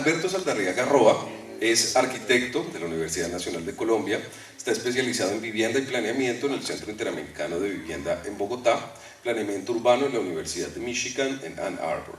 Alberto Saldarriaga Roa es arquitecto de la Universidad Nacional de Colombia, está especializado en vivienda y planeamiento en el Centro Interamericano de Vivienda en Bogotá, planeamiento urbano en la Universidad de Michigan en Ann Arbor.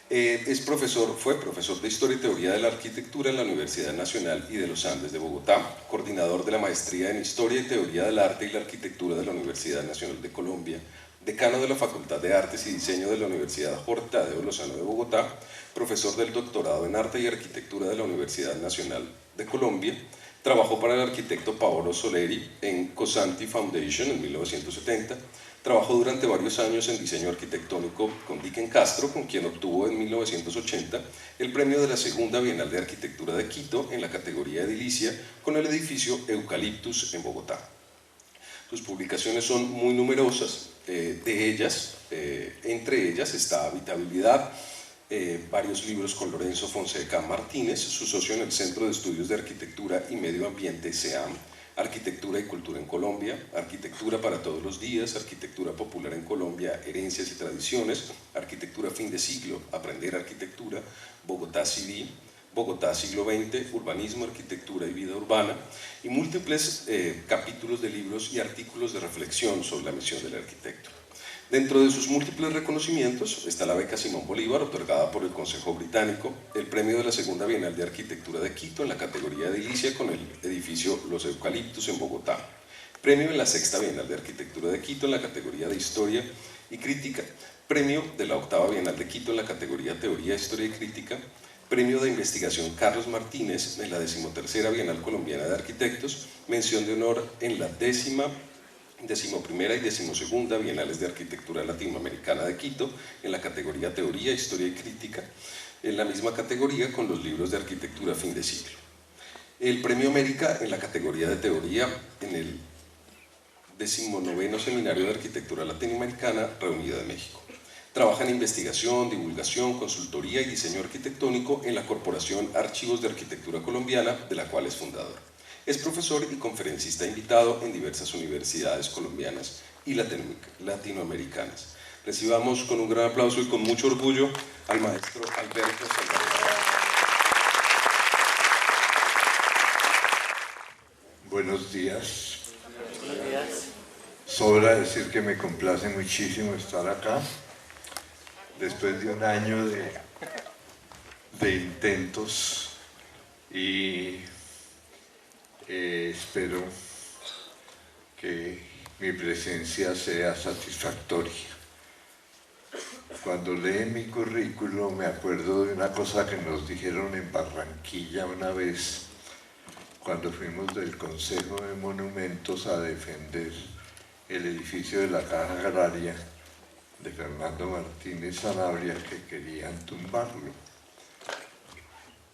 Fue profesor de Historia y Teoría de la Arquitectura en la Universidad Nacional y de los Andes de Bogotá, coordinador de la Maestría en Historia y Teoría del Arte y la Arquitectura de la Universidad Nacional de Colombia, decano de la Facultad de Artes y Diseño de la Universidad Jorge Tadeo Lozano de Bogotá, profesor del doctorado en Arte y Arquitectura de la Universidad Nacional de Colombia. Trabajó para el arquitecto Paolo Soleri en Cosanti Foundation en 1970. Trabajó durante varios años en diseño arquitectónico con Dicken Castro, con quien obtuvo en 1980 el premio de la Segunda Bienal de Arquitectura de Quito en la categoría edilicia con el edificio Eucaliptus en Bogotá. Sus publicaciones son muy numerosas, entre ellas está Habitabilidad, varios libros con Lorenzo Fonseca Martínez, su socio en el Centro de Estudios de Arquitectura y Medio Ambiente CEAM, Arquitectura y Cultura en Colombia, Arquitectura para todos los días, Arquitectura popular en Colombia, Herencias y Tradiciones, Arquitectura fin de siglo, Aprender Arquitectura, Bogotá CV, Bogotá siglo XX, Urbanismo, Arquitectura y Vida Urbana, y múltiples capítulos de libros y artículos de reflexión sobre la misión del arquitecto. Dentro de sus múltiples reconocimientos está la beca Simón Bolívar, otorgada por el Consejo Británico, el premio de la Segunda Bienal de Arquitectura de Quito en la categoría edilicia con el edificio Los Eucaliptus en Bogotá, premio en la Sexta Bienal de Arquitectura de Quito en la categoría de Historia y Crítica, premio de la Octava Bienal de Quito en la categoría Teoría, Historia y Crítica, premio de investigación Carlos Martínez en la 13ª Bienal Colombiana de Arquitectos, mención de honor en la 11ª y 12ª Bienales de Arquitectura Latinoamericana de Quito en la categoría Teoría, Historia y Crítica, en la misma categoría con los libros de arquitectura fin de siglo. El Premio América en la categoría de Teoría en el 19º Seminario de Arquitectura Latinoamericana reunido de México. Trabaja en investigación, divulgación, consultoría y diseño arquitectónico en la Corporación Archivos de Arquitectura Colombiana, de la cual es fundador. Es profesor y conferencista invitado en diversas universidades colombianas y latinoamericanas. Recibamos con un gran aplauso y con mucho orgullo al maestro Alberto Saldarriaga. Buenos días. Buenos días. Sobra decir que me complace muchísimo estar acá después de un año de intentos y espero que mi presencia sea satisfactoria. Cuando leí mi currículo me acuerdo de una cosa que nos dijeron en Barranquilla una vez cuando fuimos del Consejo de Monumentos a defender el edificio de la Caja Agraria de Fernando Martínez Sanabria, que querían tumbarlo.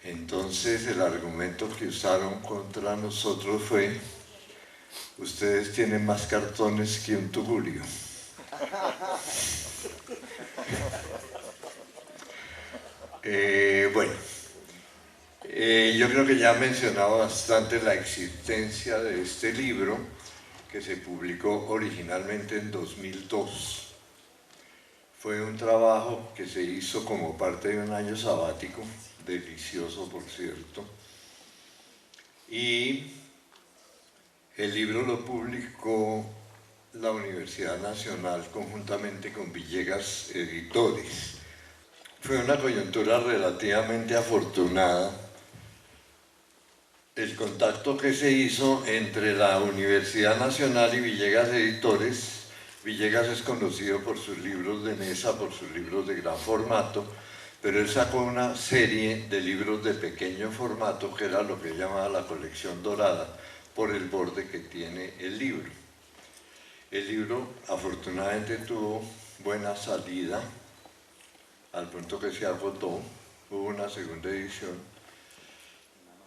Entonces el argumento que usaron contra nosotros fue: ustedes tienen más cartones que un tugurio. Yo creo que ya he mencionado bastante la existencia de este libro, que se publicó originalmente en 2002. Fue un trabajo que se hizo como parte de un año sabático, delicioso por cierto, y el libro lo publicó la Universidad Nacional conjuntamente con Villegas Editores. Fue una coyuntura relativamente afortunada el contacto que se hizo entre la Universidad Nacional y Villegas Editores. Villegas es conocido por sus libros de mesa, por sus libros de gran formato, pero él sacó una serie de libros de pequeño formato que era lo que llamaba la colección dorada, por el borde que tiene el libro. El libro afortunadamente tuvo buena salida, al punto que se agotó, hubo una segunda edición.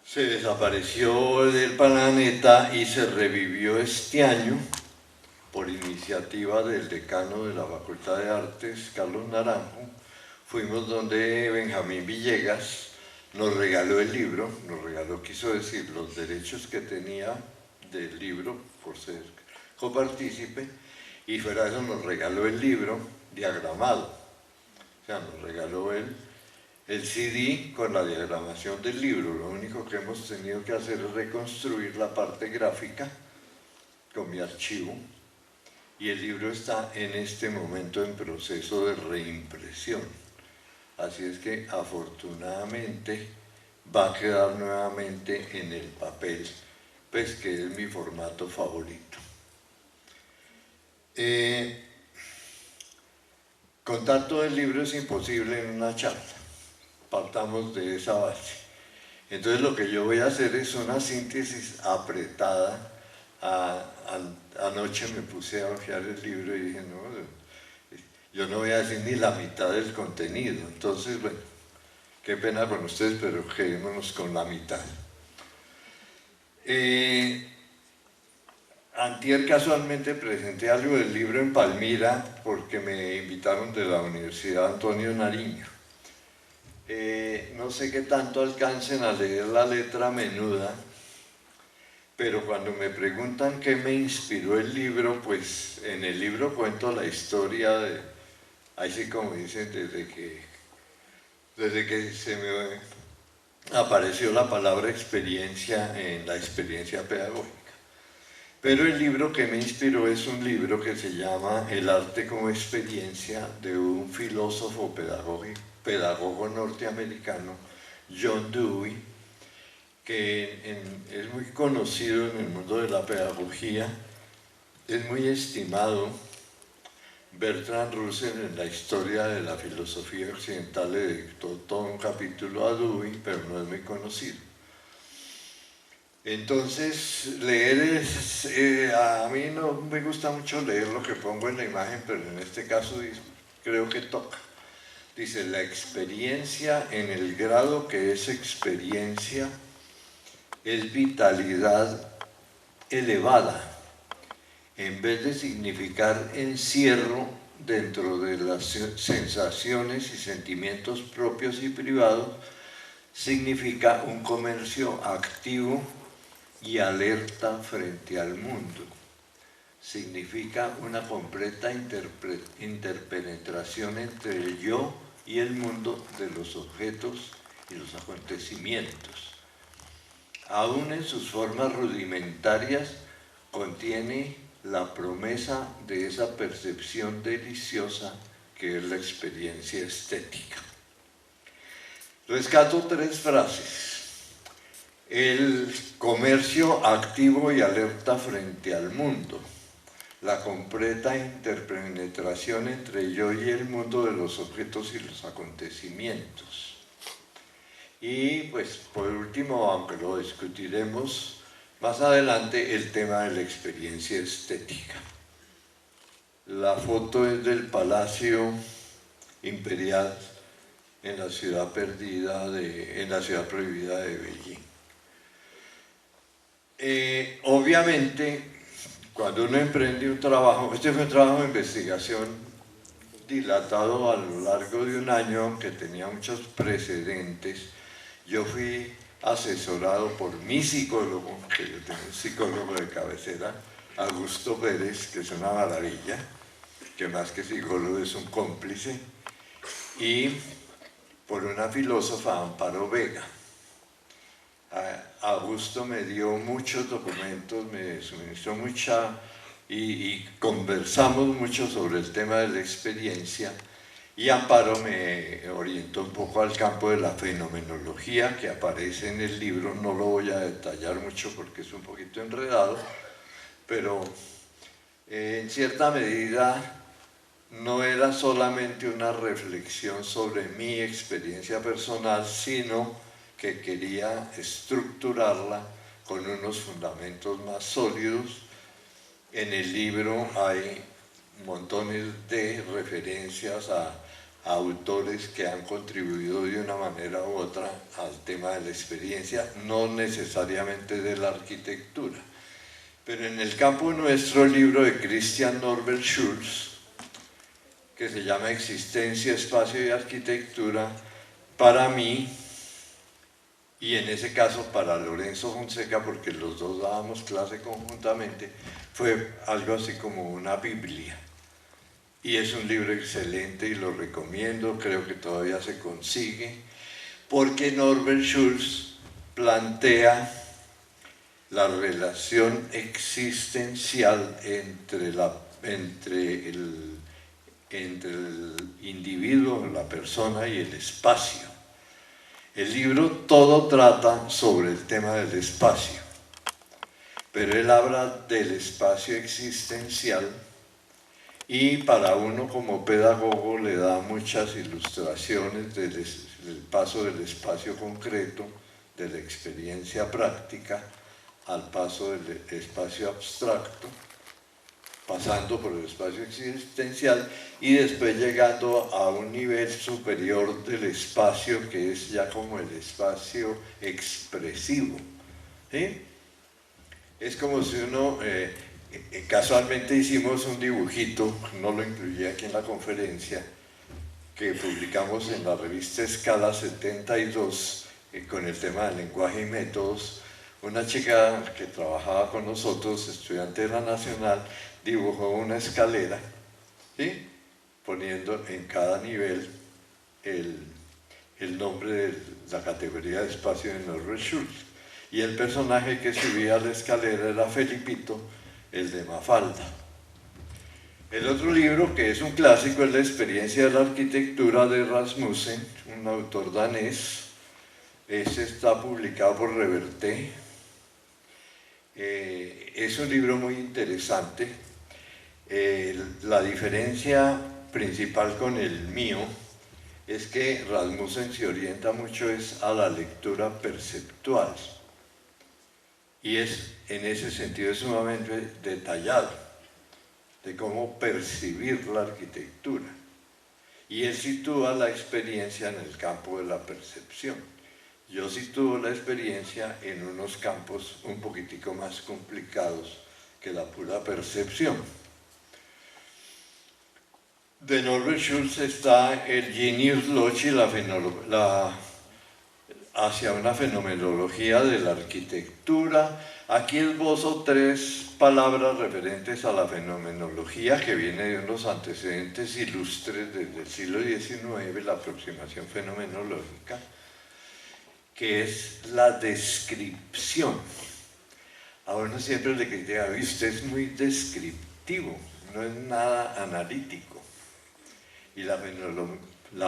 Se desapareció del planeta y se revivió este año por iniciativa del decano de la Facultad de Artes, Carlos Naranjo. Fuimos donde Benjamín Villegas nos regaló el libro, quiso decir, los derechos que tenía del libro por ser copartícipe, y fuera de eso nos regaló el libro diagramado. O sea, nos regaló él el CD con la diagramación del libro. Lo único que hemos tenido que hacer es reconstruir la parte gráfica con mi archivo, y el libro está en este momento en proceso de reimpresión. Así es que afortunadamente va a quedar nuevamente en el papel, pues que es mi formato favorito. Contar todo el libro es imposible en una charla, partamos de esa base. Entonces lo que yo voy a hacer es una síntesis apretada. Anoche me puse a hojear el libro y dije, no, yo no voy a decir ni la mitad del contenido. Entonces, bueno, qué pena con ustedes, pero quedémonos con la mitad. Antier casualmente presenté algo del libro en Palmira porque me invitaron de la Universidad Antonio Nariño. No sé qué tanto alcancen a leer la letra menuda, pero cuando me preguntan qué me inspiró el libro, pues en el libro cuento la historia de, así como dicen, desde que se me apareció la palabra experiencia en la experiencia pedagógica. Pero el libro que me inspiró es un libro que se llama El arte como experiencia, de un filósofo pedagogo norteamericano, John Dewey, que es muy conocido en el mundo de la pedagogía, es muy estimado. Bertrand Russell en la historia de la filosofía occidental le dedicó todo un capítulo a Dewey, pero no es muy conocido. Entonces, leer a mí no me gusta mucho leer lo que pongo en la imagen, pero en este caso creo que toca. Dice, la experiencia en el grado que es experiencia es vitalidad elevada, en vez de significar encierro dentro de las sensaciones y sentimientos propios y privados, significa un comercio activo y alerta frente al mundo. Significa una completa interpenetración entre el yo y el mundo de los objetos y los acontecimientos. Aún en sus formas rudimentarias, contiene la promesa de esa percepción deliciosa que es la experiencia estética. Rescato 3 frases. El comercio activo y alerta frente al mundo. La completa interpenetración entre el yo y el mundo de los objetos y los acontecimientos. Y pues por último, aunque lo discutiremos más adelante, el tema de la experiencia estética. La foto es del Palacio Imperial en la ciudad perdida, en la ciudad prohibida de Beijing. Obviamente, cuando uno emprende un trabajo, este fue un trabajo de investigación dilatado a lo largo de un año, que tenía muchos precedentes. Yo fui asesorado por mi psicólogo, que yo tengo un psicólogo de cabecera, Augusto Pérez, que es una maravilla, que más que psicólogo es un cómplice, y por una filósofa, Amparo Vega. Augusto me dio muchos documentos, me suministró y conversamos mucho sobre el tema de la experiencia, y Amparo me orientó un poco al campo de la fenomenología que aparece en el libro. No lo voy a detallar mucho porque es un poquito enredado, pero en cierta medida no era solamente una reflexión sobre mi experiencia personal, sino que quería estructurarla con unos fundamentos más sólidos. En el libro hay montones de referencias a autores que han contribuido de una manera u otra al tema de la experiencia, no necesariamente de la arquitectura. Pero en el campo nuestro, el libro de Christian Norbert Schulz, que se llama Existencia, Espacio y Arquitectura, para mí, y en ese caso para Lorenzo Fonseca, porque los dos dábamos clase conjuntamente, fue algo así como una Biblia. Y es un libro excelente y lo recomiendo, creo que todavía se consigue. porque Norbert Schulz plantea la relación existencial entre el individuo, la persona y el espacio. El libro todo trata sobre el tema del espacio, pero él habla del espacio existencial y para uno como pedagogo le da muchas ilustraciones del paso del espacio concreto, de la experiencia práctica, al paso del espacio abstracto, pasando por el espacio existencial y después llegando a un nivel superior del espacio que es ya como el espacio expresivo. ¿Sí? Es como si uno, casualmente hicimos un dibujito, no lo incluí aquí en la conferencia, que publicamos en la revista Escala 72 con el tema del lenguaje y métodos. Una chica que trabajaba con nosotros, estudiante de la Nacional, dibujó una escalera, ¿sí? Poniendo en cada nivel el nombre de la categoría de espacio de Norbert Schulz. Y el personaje que subía a la escalera era Felipito, el de Mafalda. El otro libro, que es un clásico, es La experiencia de la arquitectura de Rasmussen, un autor danés. Ese está publicado por Reverté. Es un libro muy interesante. La diferencia principal con el mío es que Rasmussen se orienta mucho a la lectura perceptual y en ese sentido es sumamente detallado de cómo percibir la arquitectura, y él sitúa la experiencia en el campo de la percepción. Yo sitúo la experiencia en unos campos un poquitico más complicados que la pura percepción. De Norbert Schulz está el Genius Loci hacia una fenomenología de la arquitectura. Aquí esbozo 3 palabras referentes a la fenomenología que viene de unos antecedentes ilustres desde el siglo XIX, la aproximación fenomenológica, que es la descripción. A uno siempre le critica, usted es muy descriptivo, no es nada analítico. Y la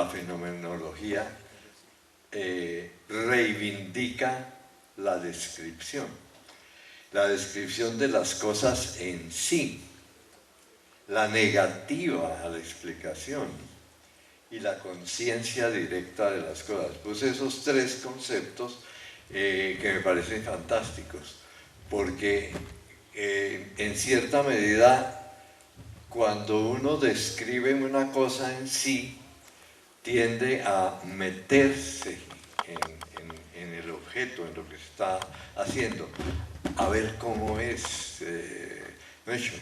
fenomenología reivindica la descripción de las cosas en sí, la negativa a la explicación y la conciencia directa de las cosas. Pues esos 3 conceptos que me parecen fantásticos, porque en cierta medida cuando uno describe una cosa en sí, tiende a meterse en el objeto, en lo que está haciendo, a ver cómo es hecho,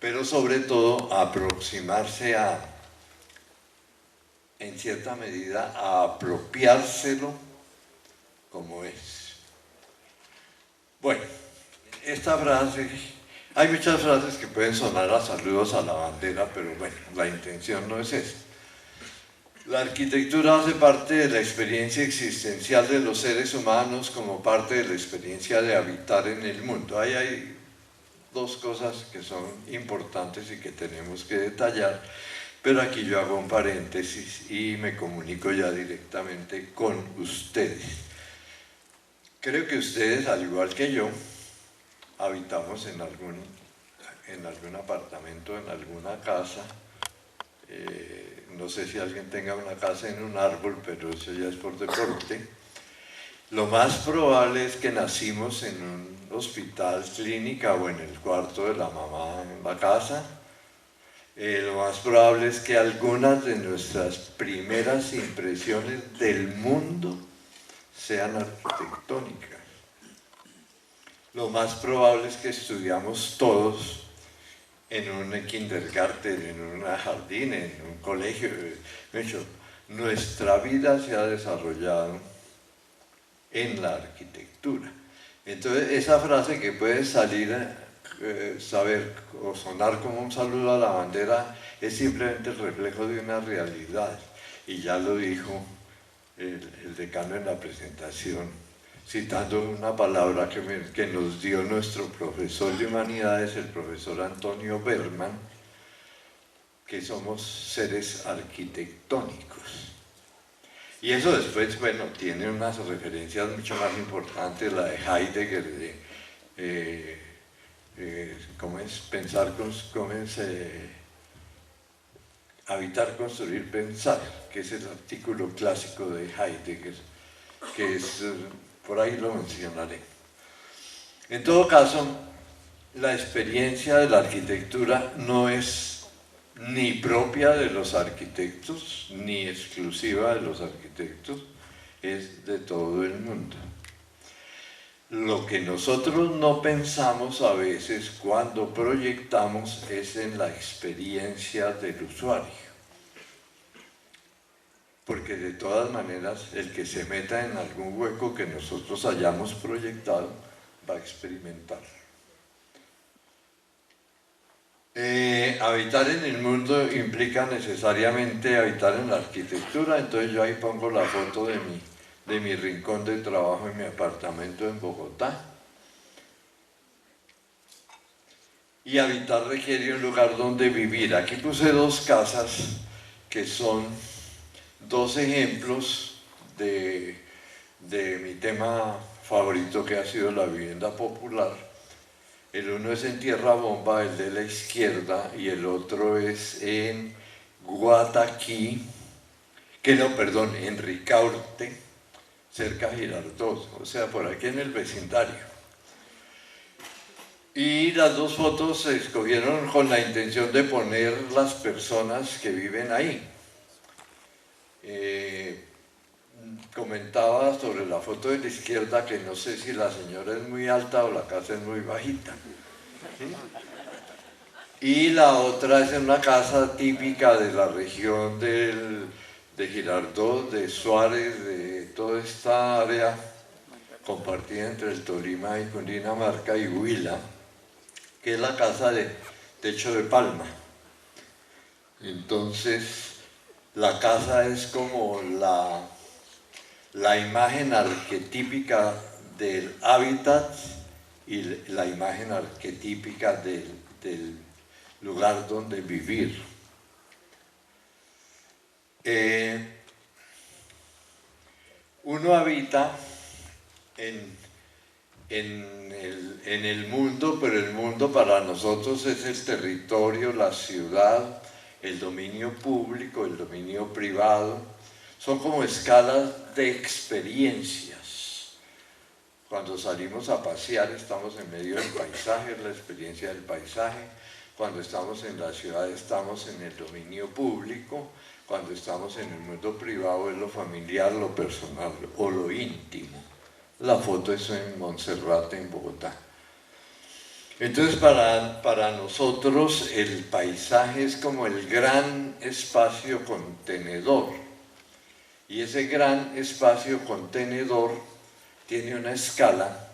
pero sobre todo a aproximarse en cierta medida, a apropiárselo como es. Bueno, esta frase, hay muchas frases que pueden sonar a saludos a la bandera, pero bueno, la intención no es esa. La arquitectura hace parte de la experiencia existencial de los seres humanos como parte de la experiencia de habitar en el mundo. Ahí hay 2 cosas que son importantes y que tenemos que detallar, pero aquí yo hago un paréntesis y me comunico ya directamente con ustedes. Creo que ustedes, al igual que yo, habitamos en algún apartamento, en alguna casa. No sé si alguien tenga una casa en un árbol, pero eso ya es por deporte. Lo más probable es que nacimos en un hospital, clínica o en el cuarto de la mamá en la casa. Lo más probable es que algunas de nuestras primeras impresiones del mundo sean arquitectónicas. Lo más probable es que estudiamos todos en un kindergarten, en un jardín, en un colegio. De hecho, nuestra vida se ha desarrollado en la arquitectura. Entonces, esa frase que puede salir, saber o sonar como un saludo a la bandera, es simplemente el reflejo de una realidad. Y ya lo dijo el decano en la presentación, citando una palabra que nos dio nuestro profesor de humanidades, el profesor Antonio Berman, que somos seres arquitectónicos. Y eso después, bueno, tiene unas referencias mucho más importantes, la de Heidegger, ¿cómo es? Pensar, ¿cómo es? Habitar, construir, pensar, que es el artículo clásico de Heidegger, que es, por ahí lo mencionaré. En todo caso, la experiencia de la arquitectura no es ni propia de los arquitectos, ni exclusiva de los arquitectos, es de todo el mundo. Lo que nosotros no pensamos a veces cuando proyectamos es en la experiencia del usuario. Porque de todas maneras, el que se meta en algún hueco que nosotros hayamos proyectado va a experimentar. Habitar en el mundo implica necesariamente habitar en la arquitectura, entonces yo ahí pongo la foto de mi rincón de trabajo en mi apartamento en Bogotá. Y habitar requiere un lugar donde vivir. Aquí puse dos casas que son dos ejemplos de mi tema favorito, que ha sido la vivienda popular. El uno es en Tierra Bomba, el de la izquierda, y el otro es en Guataquí, en Ricaurte, cerca de Girardot, o sea, por aquí en el vecindario. Y las dos fotos se escogieron con la intención de poner las personas que viven ahí. Comentaba sobre la foto de la izquierda que no sé si la señora es muy alta o la casa es muy bajita. ¿Sí? Y la otra es en una casa típica de la región de Girardot, de Suárez, de toda esta área compartida entre el Tolima y Cundinamarca y Huila, que es la casa de techo de palma. Entonces, la casa es como la imagen arquetípica del hábitat y la imagen arquetípica del lugar donde vivir. Uno habita en el mundo, pero el mundo para nosotros es el territorio, la ciudad, el dominio público, el dominio privado. Son como escalas de experiencias. Cuando salimos a pasear estamos en medio del paisaje, la experiencia del paisaje. Cuando estamos en la ciudad estamos en el dominio público. Cuando estamos en el mundo privado es lo familiar, lo personal o lo íntimo. La foto es en Monserrate, en Bogotá. Entonces para nosotros el paisaje es como el gran espacio contenedor. Y ese gran espacio contenedor tiene una escala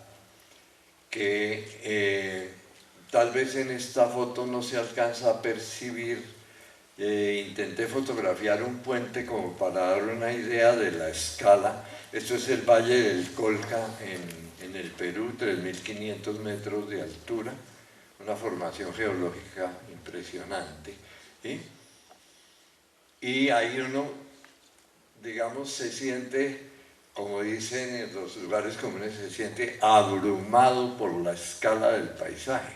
que tal vez en esta foto no se alcanza a percibir. Intenté fotografiar un puente como para dar una idea de la escala. Esto es el Valle del Colca en el Perú, 3.500 metros de altura, una formación geológica impresionante. ¿Sí? Y ahí uno, digamos, se siente, como dicen en los lugares comunes, se siente abrumado por la escala del paisaje.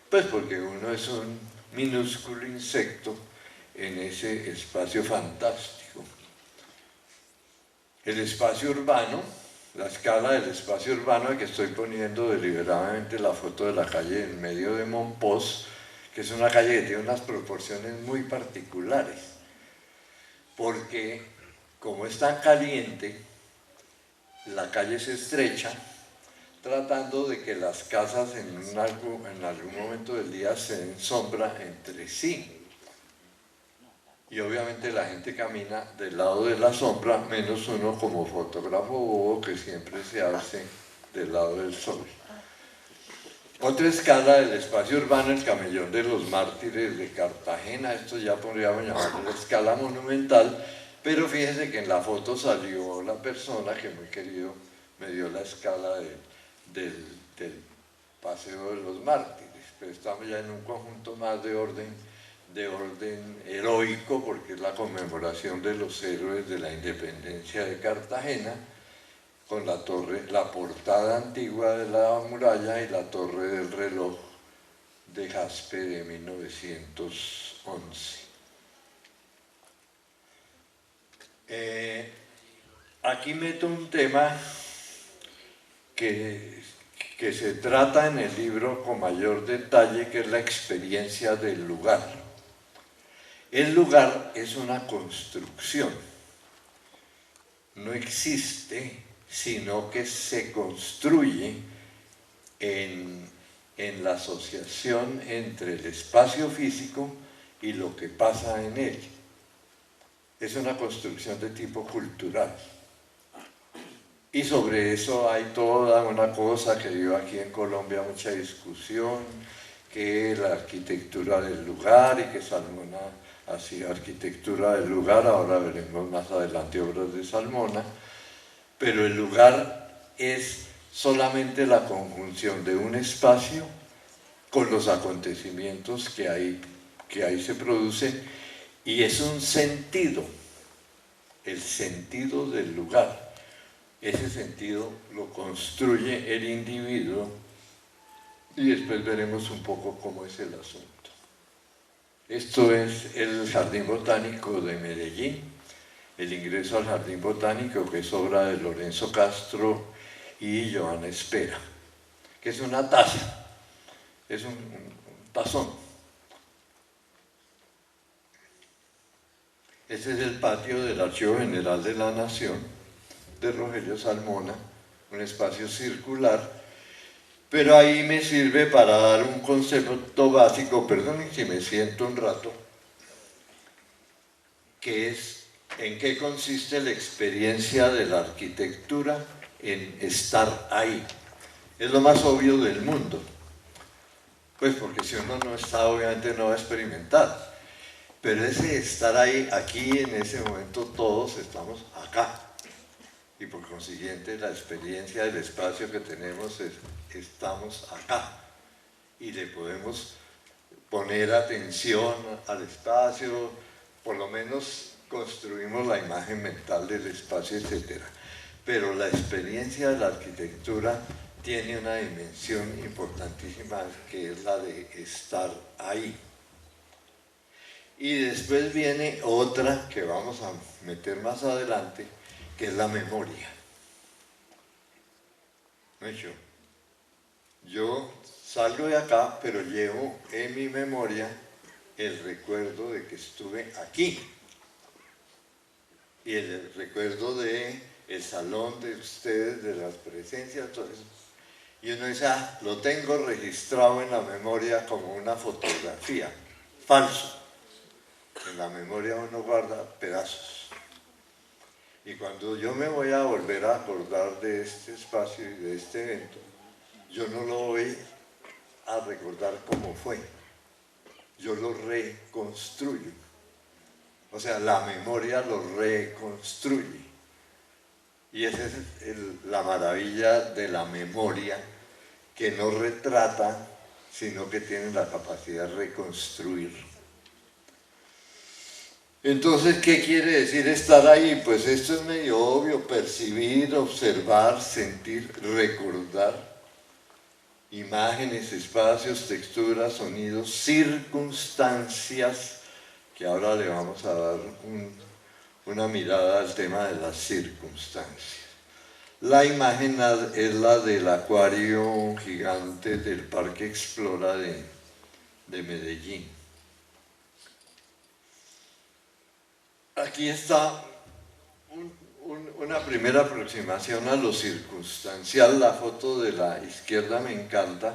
Pues porque uno es un minúsculo insecto en ese espacio fantástico. El espacio urbano, la escala del espacio urbano, que estoy poniendo deliberadamente la foto de la calle en medio de Monpós, que es una calle que tiene unas proporciones muy particulares, porque como es tan caliente, la calle se estrecha, tratando de que las casas en algún momento del día se den sombra entre sí. Y obviamente la gente camina del lado de la sombra, menos uno como fotógrafo bobo que siempre se hace del lado del sol. Otra escala del espacio urbano, el Camellón de los Mártires de Cartagena. Esto ya podríamos llamarlo la escala monumental, Pero fíjense que en la foto salió la persona que muy querido me dio la escala del Paseo de los Mártires, pero estamos ya en un conjunto más de orden heroico, porque es la conmemoración de los héroes de la independencia de Cartagena, con la torre, la portada antigua de la muralla y la torre del reloj de jaspe de 1911. Aquí meto un tema que se trata en el libro con mayor detalle, que es la experiencia del lugar. El lugar es una construcción, no existe, sino que se construye en la asociación entre el espacio físico y lo que pasa en él. Es una construcción de tipo cultural. Y sobre eso hay toda una cosa que dio aquí en Colombia mucha discusión, que la arquitectura del lugar, y que Salmona hacía arquitectura del lugar, ahora veremos más adelante obras de Salmona, pero el lugar es solamente la conjunción de un espacio con los acontecimientos que ahí se producen, y es un sentido, el sentido del lugar. Ese sentido lo construye el individuo, y después veremos un poco cómo es el asunto. Esto es el Jardín Botánico de Medellín, el ingreso al Jardín Botánico, que es obra de Lorenzo Castro y Joana Espera, que es una taza, es un tazón. Ese es el patio del Archivo General de la Nación, de Rogelio Salmona, un espacio circular, pero ahí me sirve para dar un concepto básico, perdonen si me siento un rato, que es en qué consiste la experiencia de la arquitectura en estar ahí. Es lo más obvio del mundo, pues porque si uno no está, obviamente no va a experimentar, pero ese estar ahí, aquí en ese momento todos estamos acá, y por consiguiente la experiencia del espacio que tenemos es, estamos acá, y le podemos poner atención al espacio, por lo menos construimos la imagen mental del espacio, etc. Pero la experiencia de la arquitectura tiene una dimensión importantísima, que es la de estar ahí. Y después viene otra que vamos a meter más adelante, que es la memoria. ¿No es yo? Yo salgo de acá, pero llevo en mi memoria el recuerdo de que estuve aquí. Y el recuerdo de el salón de ustedes, de las presencias, todo eso. Y uno dice, lo tengo registrado en la memoria como una fotografía. Falso. En la memoria uno guarda pedazos. Y cuando yo me voy a volver a acordar de este espacio y de este evento, yo no lo voy a recordar cómo fue. Yo lo reconstruyo. O sea, la memoria lo reconstruye. Y esa es la maravilla de la memoria, que no retrata, sino que tiene la capacidad de reconstruir. Entonces, ¿qué quiere decir estar ahí? Pues esto es medio obvio: percibir, observar, sentir, recordar imágenes, espacios, texturas, sonidos, circunstancias, que ahora le vamos a dar una mirada al tema de las circunstancias. La imagen es la del acuario gigante del Parque Explora de Medellín. Aquí está una primera aproximación a lo circunstancial. La foto de la izquierda me encanta,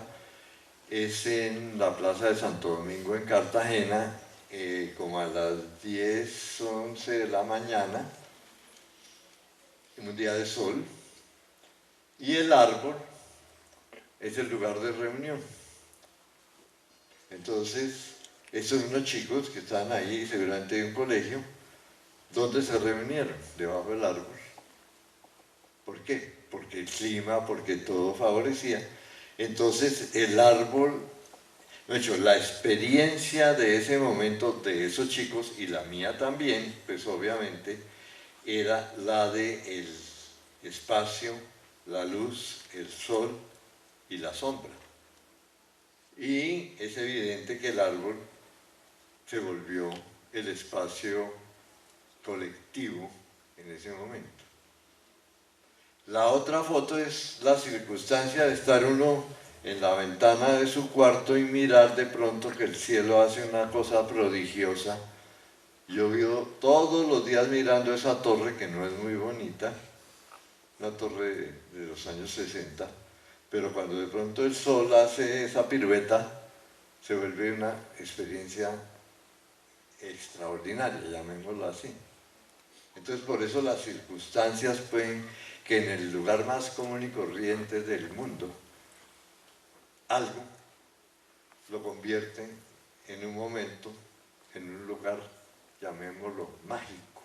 es en la Plaza de Santo Domingo en Cartagena, como a las 10, 11 de la mañana, en un día de sol, y el árbol es el lugar de reunión. Entonces, estos son unos chicos que están ahí, seguramente de un colegio, ¿Dónde se reunieron? Debajo del árbol. ¿Por qué? Porque el clima, porque todo favorecía. Entonces el árbol, de hecho, la experiencia de ese momento de esos chicos, y la mía también, pues obviamente, era la de el espacio, la luz, el sol y la sombra. Y es evidente que el árbol se volvió el espacio colectivo en ese momento. La otra foto es la circunstancia de estar uno en la ventana de su cuarto y mirar de pronto que el cielo hace una cosa prodigiosa. Yo vivo todos los días mirando esa torre que no es muy bonita, una torre de los años 60, pero cuando de pronto el sol hace esa pirueta, se vuelve una experiencia extraordinaria, llamémoslo así. Entonces por eso las circunstancias pueden que en el lugar más común y corriente del mundo, algo lo convierte en un momento, en un lugar, llamémoslo mágico.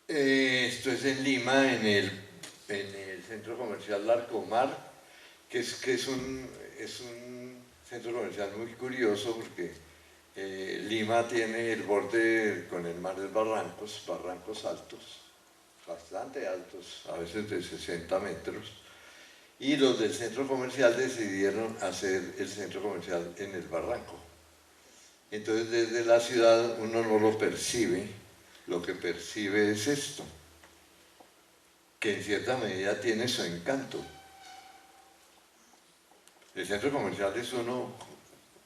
Esto es en Lima, en el centro comercial Larcomar, que es un centro comercial muy curioso porque Lima tiene el borde con el mar de barrancos altos, bastante altos, a veces de 60 metros, y los del centro comercial decidieron hacer el centro comercial en el barranco. Entonces desde la ciudad uno no lo percibe, lo que percibe es esto, que en cierta medida tiene su encanto. El centro comercial es uno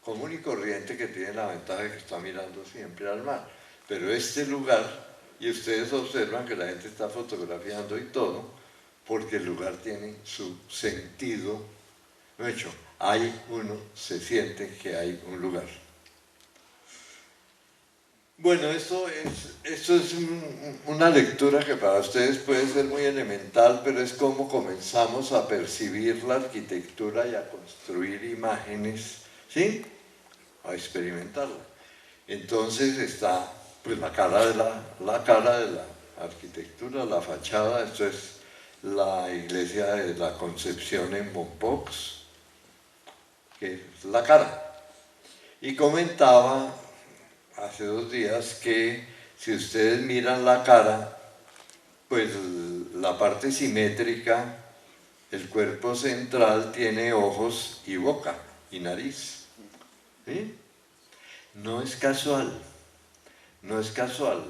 común y corriente que tiene la ventaja de que está mirando siempre al mar. Pero este lugar, y ustedes observan que la gente está fotografiando y todo, porque el lugar tiene su sentido. De hecho, uno se siente que hay un lugar. Bueno, esto es una lectura que para ustedes puede ser muy elemental, pero es cómo comenzamos a percibir la arquitectura y a construir imágenes, ¿sí? A experimentarla. Entonces está pues la cara de la arquitectura, la fachada. Esto es la iglesia de la Concepción en Mompox, que es la cara. Y comentaba hace 2 días que si ustedes miran la cara, pues la parte simétrica, el cuerpo central tiene ojos y boca y nariz. ¿Sí? No es casual, no es casual.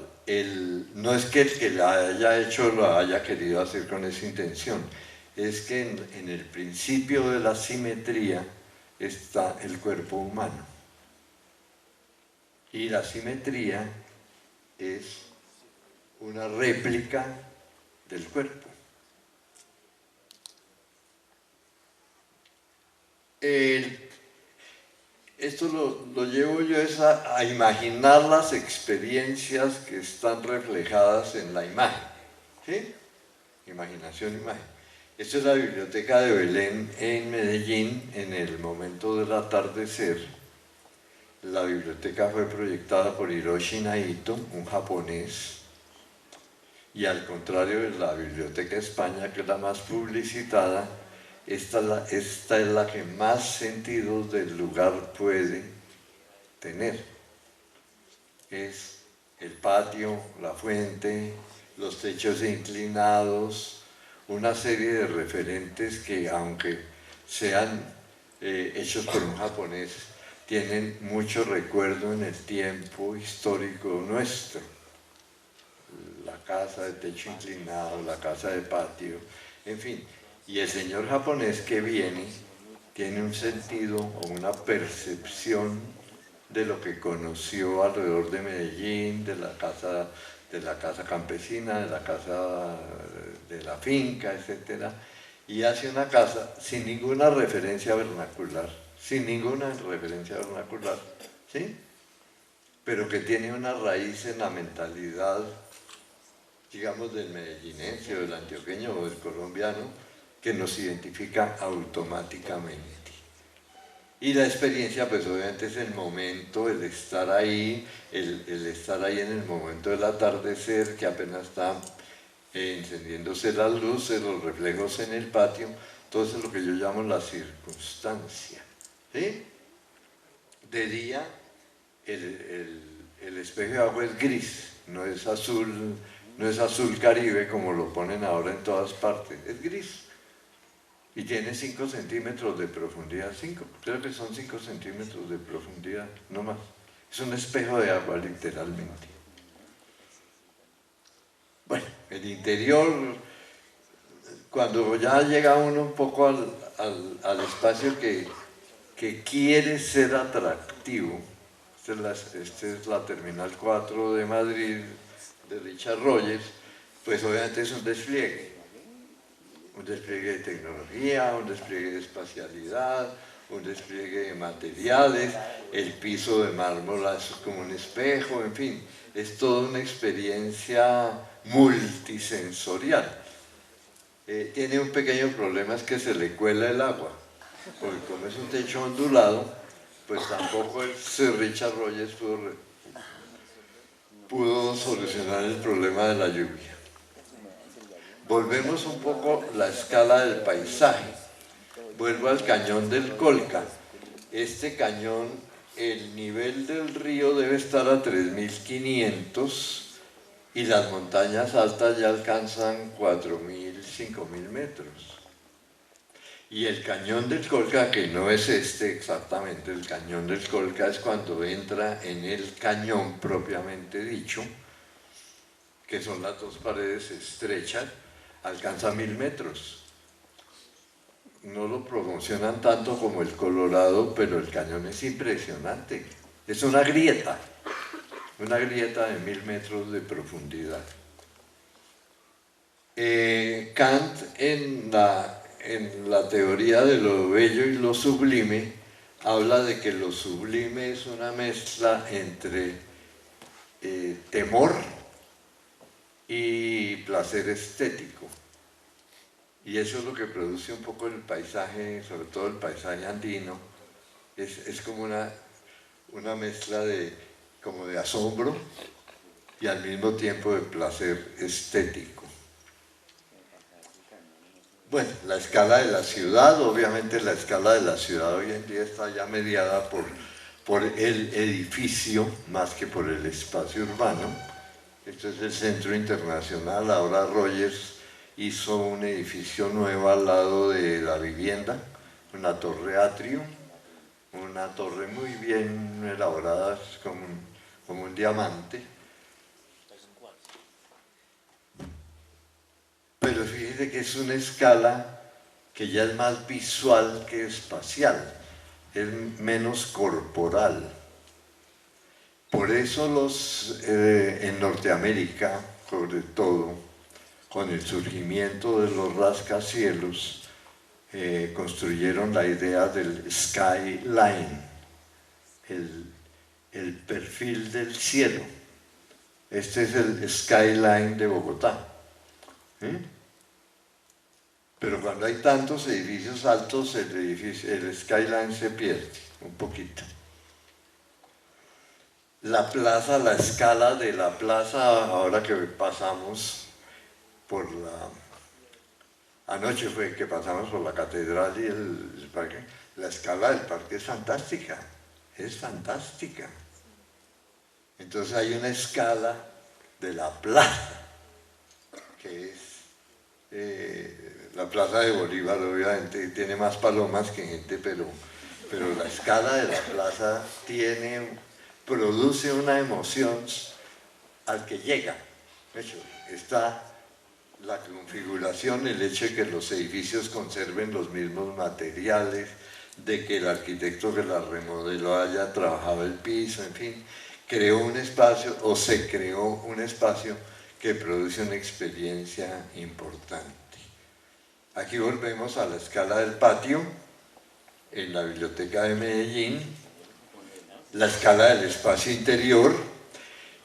No es que el que la haya hecho lo haya querido hacer con esa intención, es que en el principio de la simetría está el cuerpo humano. Y la simetría es una réplica del cuerpo. Esto lo llevo yo a imaginar las experiencias que están reflejadas en la imagen. ¿Sí? Imaginación, imagen. Esta es la biblioteca de Belén en Medellín en el momento del atardecer. La biblioteca fue proyectada por Hiroshi Naito, un japonés, y al contrario de la Biblioteca de España, que es la más publicitada, esta es la que más sentido del lugar puede tener. Es el patio, la fuente, los techos inclinados, una serie de referentes que, aunque sean hechos por un japonés, tienen mucho recuerdo en el tiempo histórico nuestro. La casa de techo inclinado, la casa de patio, en fin. Y el señor japonés que viene tiene un sentido o una percepción de lo que conoció alrededor de Medellín, de la casa campesina, de la casa de la finca, etc. Y hace una casa sin ninguna referencia vernacular, ¿sí? Pero que tiene una raíz en la mentalidad, digamos, del medellinense o del antioqueño o del colombiano, que nos identifica automáticamente. Y la experiencia, pues obviamente es el momento, el estar ahí, el estar ahí en el momento del atardecer, que apenas está encendiéndose las luces, los reflejos en el patio, todo eso es lo que yo llamo la circunstancia. ¿Sí? De día el espejo de agua es gris, no es azul Caribe como lo ponen ahora en todas partes, es gris. Y tiene 5 centímetros de profundidad, creo que son 5 centímetros de profundidad, no más. Es un espejo de agua, literalmente. Bueno, el interior, cuando ya llega uno un poco al espacio que quiere ser atractivo, esta es la Terminal 4 de Madrid, de Richard Rogers, pues obviamente es un despliegue de tecnología, un despliegue de espacialidad, un despliegue de materiales, el piso de mármol es como un espejo, en fin, es toda una experiencia multisensorial. Tiene un pequeño problema, es que se le cuela el agua, porque como es un techo ondulado, pues tampoco el Sir Richard Rogers pudo solucionar el problema de la lluvia. Volvemos un poco la escala del paisaje. Vuelvo al cañón del Colca. Este cañón, el nivel del río debe estar a 3.500 y las montañas altas ya alcanzan 4.000, 5.000 metros. Y el cañón del Colca, que no es exactamente, el cañón del Colca es cuando entra en el cañón propiamente dicho, que son las dos paredes estrechas, alcanza 1.000 metros. No lo promocionan tanto como el Colorado, pero el cañón es impresionante. Es una grieta de 1.000 metros de profundidad. Kant en la teoría de lo bello y lo sublime habla de que lo sublime es una mezcla entre temor y placer estético. Y eso es lo que produce un poco el paisaje, sobre todo el paisaje andino. Es como una mezcla como de asombro y al mismo tiempo de placer estético. Bueno, la escala de la ciudad, obviamente la escala de la ciudad hoy en día está ya mediada por el edificio más que por el espacio urbano. Este es el Centro Internacional, ahora Rogers hizo un edificio nuevo al lado de la vivienda, una torre atrio, una torre muy bien elaborada, como un diamante. Pero fíjese que es una escala que ya es más visual que espacial, es menos corporal. Por eso en Norteamérica, sobre todo, con el surgimiento de los rascacielos, construyeron la idea del skyline, el perfil del cielo. Este es el skyline de Bogotá. Pero cuando hay tantos edificios altos, el skyline se pierde un poquito. La plaza, la escala de la plaza, ahora que pasamos por anoche fue que pasamos por la catedral y el parque, la escala del parque es fantástica, Entonces hay una escala de la plaza, que es la plaza de Bolívar, obviamente tiene más palomas que gente, pero la escala de la plaza produce una emoción al que llega. De hecho, está la configuración, el hecho de que los edificios conserven los mismos materiales, de que el arquitecto que la remodeló haya trabajado el piso, en fin, se creó un espacio que produce una experiencia importante. Aquí volvemos a la escala del patio, en la Biblioteca de Medellín, la escala del espacio interior,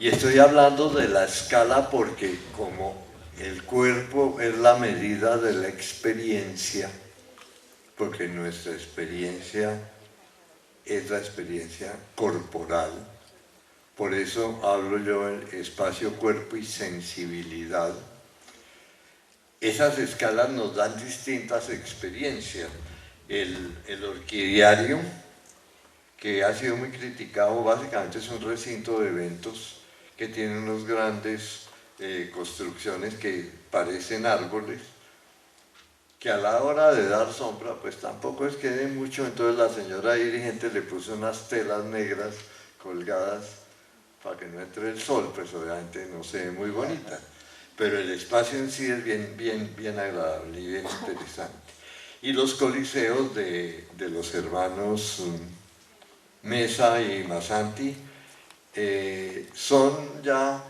y estoy hablando de la escala porque como el cuerpo es la medida de la experiencia, porque nuestra experiencia es la experiencia corporal. Por eso hablo yo de espacio, cuerpo y sensibilidad. Esas escalas nos dan distintas experiencias. El orquidiario, que ha sido muy criticado, básicamente es un recinto de eventos que tiene unas grandes construcciones que parecen árboles, que a la hora de dar sombra, pues tampoco es que dé mucho. Entonces la señora dirigente le puso unas telas negras colgadas para que no entre el sol, pues obviamente no se ve muy bonita, pero el espacio en sí es bien agradable y bien interesante. Y los coliseos de los hermanos Mesa y Masanti son ya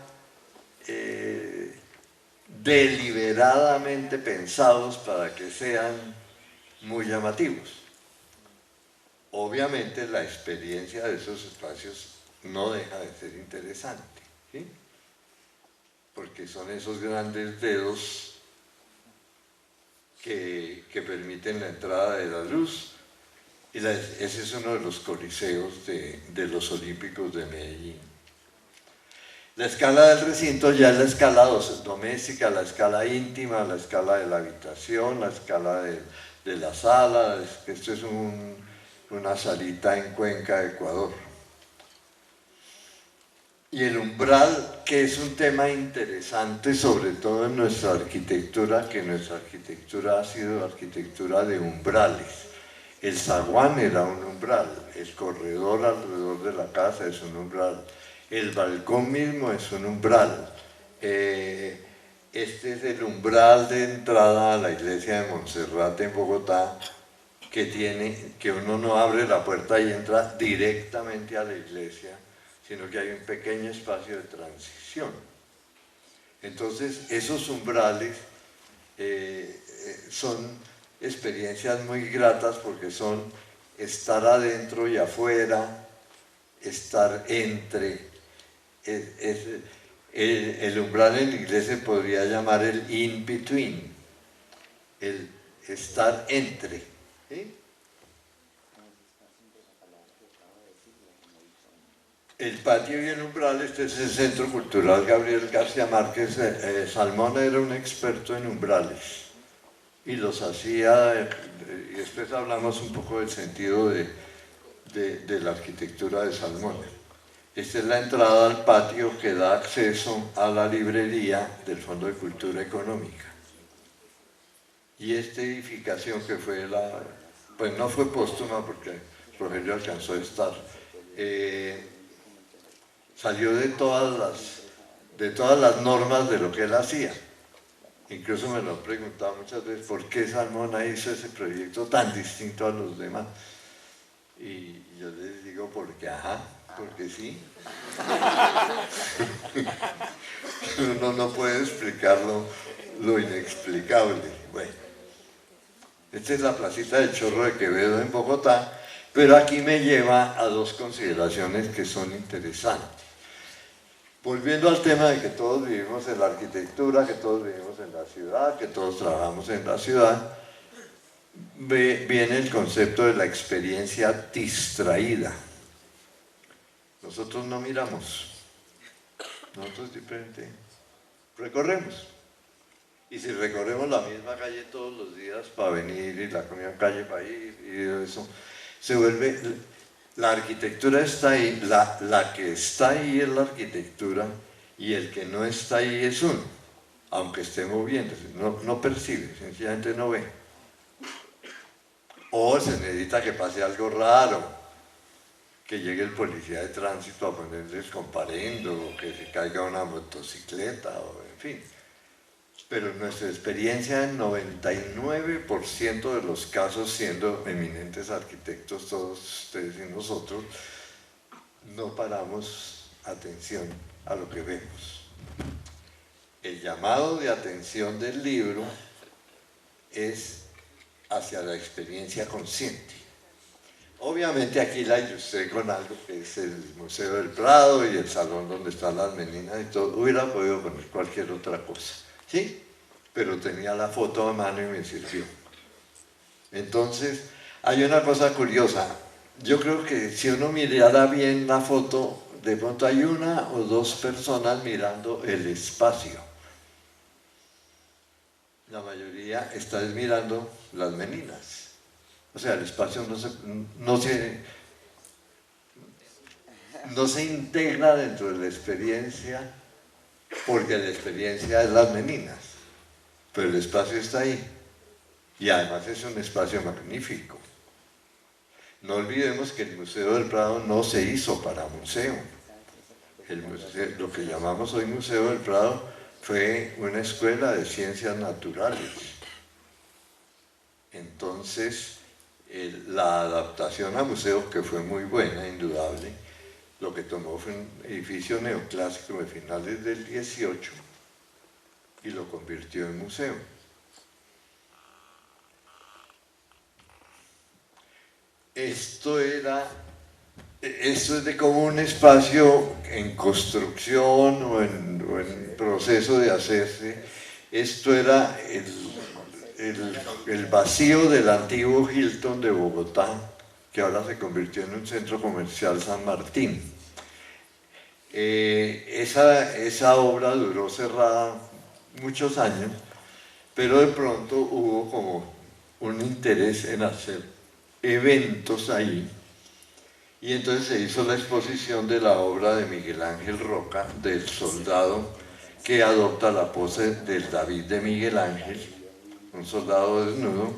deliberadamente pensados para que sean muy llamativos. Obviamente la experiencia de esos espacios no deja de ser interesante, ¿sí? Porque son esos grandes dedos que permiten la entrada de la luz, y ese es uno de los coliseos de los Olímpicos de Medellín. La escala del recinto ya es la escala doméstica, la escala íntima, la escala de la habitación, la escala de la sala. Esto es una salita en Cuenca, Ecuador. Y el umbral, que es un tema interesante, sobre todo en nuestra arquitectura, que nuestra arquitectura ha sido arquitectura de umbrales. El zaguán era un umbral, el corredor alrededor de la casa es un umbral, el balcón mismo es un umbral. Este es el umbral de entrada a la iglesia de Monserrate en Bogotá, que uno no abre la puerta y entra directamente a la iglesia, sino que hay un pequeño espacio de transición. Entonces, esos umbrales son experiencias muy gratas porque son estar adentro y afuera, estar entre. El umbral en inglés se podría llamar el in-between, el estar entre, ¿sí? El patio y el umbral, este es el Centro Cultural Gabriel García Márquez. Salmona era un experto en umbrales y los hacía, y después hablamos un poco del sentido de la arquitectura de Salmona. Esta es la entrada al patio que da acceso a la librería del Fondo de Cultura Económica. Y esta edificación que fue pues no fue póstuma porque Rogelio alcanzó a estar, salió de todas las normas de lo que él hacía. Incluso me lo han preguntado muchas veces por qué Salmona hizo ese proyecto tan distinto a los demás. Y yo les digo porque sí. Uno no puede explicar lo inexplicable. Bueno, esta es la placita del Chorro de Quevedo en Bogotá, pero aquí me lleva a dos consideraciones que son interesantes. Volviendo al tema de que todos vivimos en la arquitectura, que todos vivimos en la ciudad, que todos trabajamos en la ciudad, viene el concepto de la experiencia distraída. Nosotros no miramos, nosotros simplemente recorremos. Y si recorremos la misma calle todos los días para venir y la misma calle para ir y eso, se vuelve... La arquitectura está ahí, la que está ahí es la arquitectura y el que no está ahí es uno, aunque esté moviéndose, no percibe, sencillamente no ve. O se necesita que pase algo raro, que llegue el policía de tránsito a ponerles comparendo, o que se caiga una motocicleta, o en fin. Pero en nuestra experiencia, en 99% de los casos, siendo eminentes arquitectos todos ustedes y nosotros, no paramos atención a lo que vemos. El llamado de atención del libro es hacia la experiencia consciente. Obviamente aquí la ilustré con algo que es el Museo del Prado y el salón donde están las meninas y todo. Hubiera podido poner cualquier otra cosa, ¿sí? Pero tenía la foto a mano y me sirvió. Entonces, hay una cosa curiosa. yo creo que si uno mirara bien la foto, de pronto hay una o dos personas mirando el espacio. La mayoría está mirando las meninas. O sea, el espacio no se integra dentro de la experiencia, porque la experiencia es las meninas, pero el espacio está ahí. Y además es un espacio magnífico. No olvidemos que el Museo del Prado no se hizo para museo. Lo que llamamos hoy Museo del Prado fue una escuela de ciencias naturales. Entonces, la adaptación a museo, que fue muy buena, indudable, lo que tomó fue un edificio neoclásico de finales del 18 y lo convirtió en museo. Esto es de como un espacio en construcción o en proceso de hacerse. Esto era el vacío del antiguo Hilton de Bogotá, que ahora se convirtió en un centro comercial San Martín. Esa obra duró cerrada muchos años, pero de pronto hubo como un interés en hacer eventos ahí, y entonces se hizo la exposición de la obra de Miguel Ángel Roca, del soldado que adopta la pose del David de Miguel Ángel, un soldado desnudo,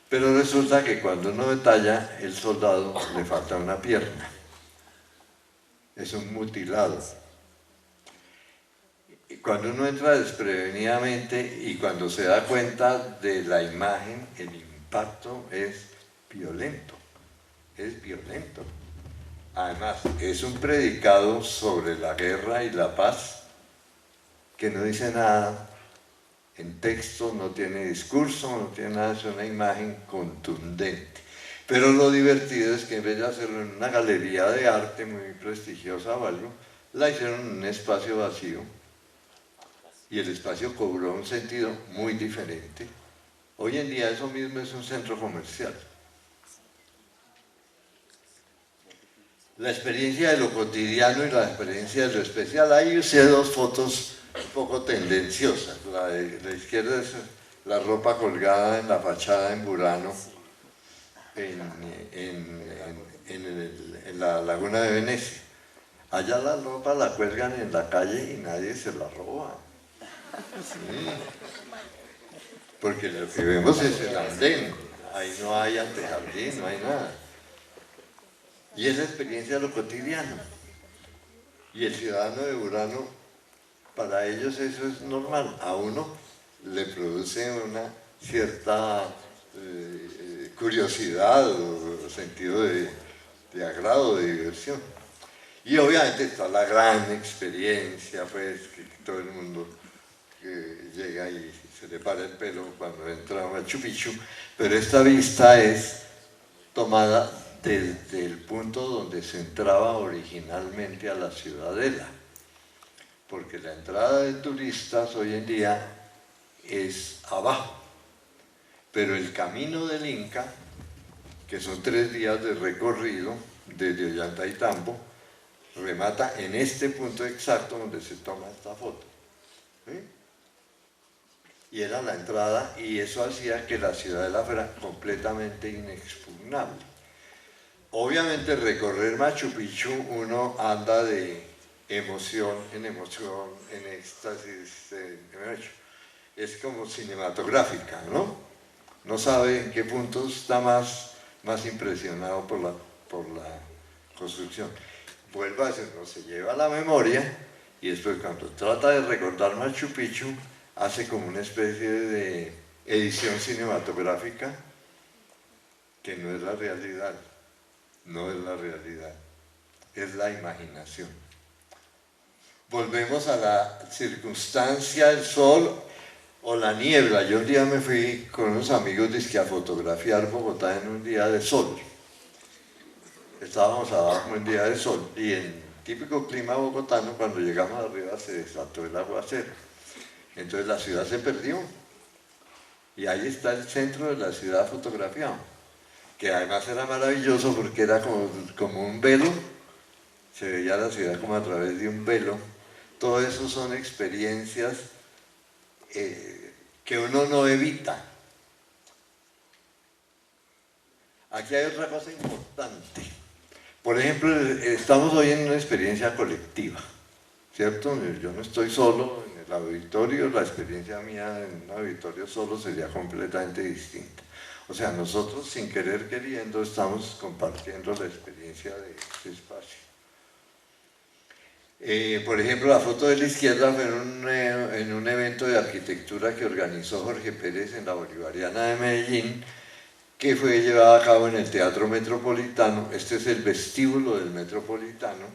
pero resulta que cuando uno detalla, el soldado le falta una pierna, es un mutilado. Y cuando uno entra desprevenidamente y cuando se da cuenta de la imagen, el impacto es violento. Es violento. Además, es un predicado sobre la guerra y la paz que no dice nada en texto, no tiene discurso, no tiene nada, es una imagen contundente. Pero lo divertido es que en vez de hacerlo en una galería de arte muy prestigiosa o algo, la hicieron en un espacio vacío, y el espacio cobró un sentido muy diferente. Hoy en día eso mismo es un centro comercial. La experiencia de lo cotidiano y la experiencia de lo especial. Ahí usé dos fotos un poco tendenciosas. La de la izquierda es la ropa colgada en la fachada en Burano, en la laguna de Venecia. Allá la ropa la cuelgan en la calle y nadie se la roba. Sí. Porque lo que vemos es el andén. Ahí no hay antejardín, no hay nada. Y es la experiencia de lo cotidiano. Y el ciudadano de Burano, para ellos eso es normal. A uno le produce una cierta curiosidad o sentido de agrado, de diversión. Y obviamente está la gran experiencia, pues, que todo el mundo llega y se le para el pelo cuando entra a Machu Picchu, pero esta vista es tomada desde el punto donde se entraba originalmente a la ciudadela, porque la entrada de turistas hoy en día es abajo, pero el camino del Inca, que son 3 días de recorrido desde Ollantaytambo, remata en este punto exacto donde se toma esta foto. ¿Sí? Y era la entrada, y eso hacía que la ciudadela fuera completamente inexpugnable. Obviamente recorrer Machu Picchu uno anda de emoción, en éxtasis, es como cinematográfica, ¿no? No sabe en qué punto está más impresionado por la construcción. Vuelve a hacerlo, se lleva a la memoria, y después cuando trata de recordar Machu Picchu, hace como una especie de edición cinematográfica que no es la realidad. No es la realidad, es la imaginación. Volvemos a la circunstancia, el sol o la niebla. Yo un día me fui con unos amigos a fotografiar Bogotá en un día de sol. Estábamos abajo en día de sol, y en típico clima bogotano, cuando llegamos arriba se desató el aguacero. Entonces la ciudad se perdió, y ahí está el centro de la ciudad fotografiado. que además era maravilloso porque era como un velo, se veía la ciudad como a través de un velo. Todo eso son experiencias que uno no evita. Aquí hay otra cosa importante. Por ejemplo, estamos hoy en una experiencia colectiva, ¿cierto? Yo no estoy solo en el auditorio, la experiencia mía en un auditorio solo sería completamente distinta. O sea, nosotros sin querer queriendo estamos compartiendo la experiencia de este espacio. Por ejemplo, la foto de la izquierda fue en un evento de arquitectura que organizó Jorge Pérez en la Bolivariana de Medellín, que fue llevado a cabo en el Teatro Metropolitano. Este es el vestíbulo del Metropolitano,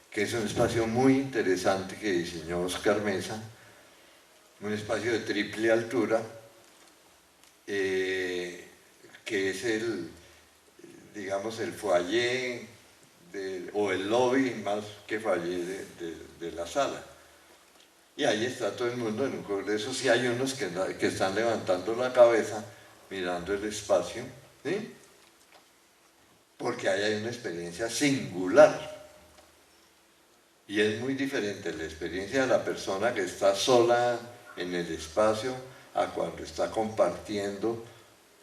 que es un espacio muy interesante que diseñó Oscar Mesa, un espacio de triple altura, que es digamos, el foyer o el lobby más que foyer de la sala. Y ahí está todo el mundo en un congreso. Sí hay unos que están levantando la cabeza, mirando el espacio, ¿sí? Porque ahí hay una experiencia singular. Y es muy diferente la experiencia de la persona que está sola en el espacio a cuando está compartiendo,